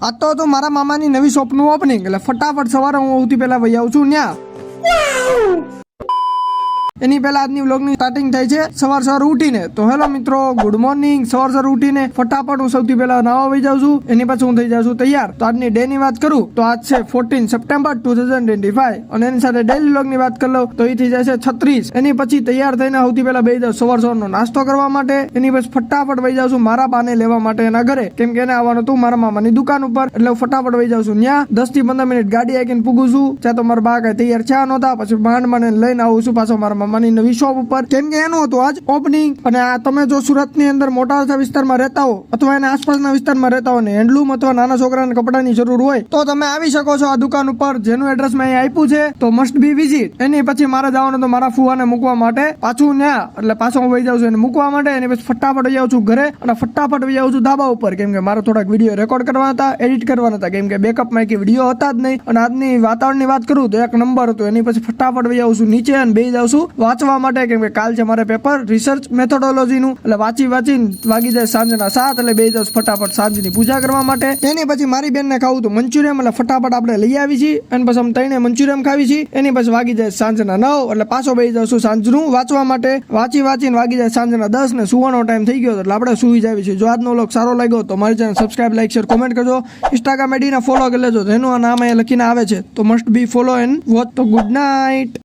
આ તો મારા મામાની નવી શોપનું ઓપનિંગ, એટલે ફટાફટ સવારે હું સૌથી પહેલા વહી આવું છું ત્યાં. એની પહેલા આજની વ્લોગની સ્ટાર્ટિંગ થાય છે સવાર ઉઠીને. તો હેલો મિત્રો, ગુડ મોર્નિંગ. સવાર ઉઠીને ફટાફટ હું સૌથી પહેલા નાવા વહી જાઉં છું. એની પછી હું થઈ જાઉં છું તૈયાર. તો આજની ડે ની વાત કરું તો આજ છે 14 સપ્ટેમ્બર 2025 અને એની સાથે ડેલી વ્લોગ ની વાત કરી લઉં તો એ થઈ જશે 36. એની પછી તૈયાર થઈને સૌથી પહેલા બેસી જાઉં સવારનો નાસ્તો કરવા માટે. એની પછી ફટાફટ વહી જાઉં છું મારા બાને લેવા માટે એના ઘરે, કેમ કે એને આવવાનું હતું મારા મામાની દુકાન ઉપર. એટલે હું ફટાફટ વહી જાઉં છું ત્યાં. 10 થી 15 મિનિટ ગાડી આવીને પૂગું છું. ત્યાં તો મારા બા કઈ તૈયાર થયા નહોતા. પછી માંડ લઈને આવું છું પાછો મારા મામાની નવી શોપ ઉપર, કેમ કે એનું હતું આજ ઓપનિંગ. અને આ તમે જો સુરત ની અંદર મોટા વિસ્તારમાં રહેતા હો અથવા એના આસપાસના વિસ્તારમાં રહેતા હો ને હેન્ડલૂમ અથવા નાના છોકરાને કપડાની જરૂર હોય તો તમે આવી શકો છો આ દુકાન ઉપર, જેનું એડ્રેસ મેં અહીં આપ્યું છે. તો મસ્ટ બી વિઝિટ. એની પછી મારે જવાનું તો મારા ફુવાને મૂકવા માટે પાછું ન્યા, એટલે પાછો હું વહી જાઉં છું એને મૂકવા માટે. એની પછી ફટાફટ વહી આવું છું ઘરે અને ફટાફટ વહી આવું છું ધાબા ઉપર, કેમ કે મારે થોડાક વિડીયો રેકોર્ડ કરવાના હતા, એડિટ કરવાના હતા, કેમ કે બેકઅપમાં એક વિડીયો હતા જ નહીં. અને આજની વાતાવરણની વાત કરું તો એક નંબર હતું. એની પછી ફટાફટ વહી આવું છું નીચે અને બેસી જાઉં છું વાંચવા માટે, કેમ કે કાલ છે મારે પેપર રિસર્ચ મેથોડોલોજીનું. એટલે વાંચીને વાગી જાય સાંજના 7, એટલે બેસી જાઉં ફટાફટ સાંજની પૂજા કરવા માટે. એની પછી મારી બેનને ખાવું તો મંચુરિયમ, એટલે ફટાફટ આપણે લઈ આવી છીએ અને પછી અમે ત્રણે મંચુરિયમ ખાવી છીએ. એની પછી વાગી જાય સાંજના 9, એટલે પાછો બેસી જાઉં છું સાંજનું વાંચવા માટે. વાંચીને વાગી જાય સાંજના 10 ને સુવાનો ટાઈમ થઈ ગયો, એટલે આપણે સુઈ જાવી છીએ. જો આજનો વ્લોગ સારો લાગ્યો તો મારી channel subscribe, like, share, comment કરજો. ઇન્સ્ટાગ્રામ આઈડીને ફોલો કરી લેજો, એનું નામ અહીંયા લખીને આવે છે. તો must be follow and watch. તો ગુડ નાઇટ.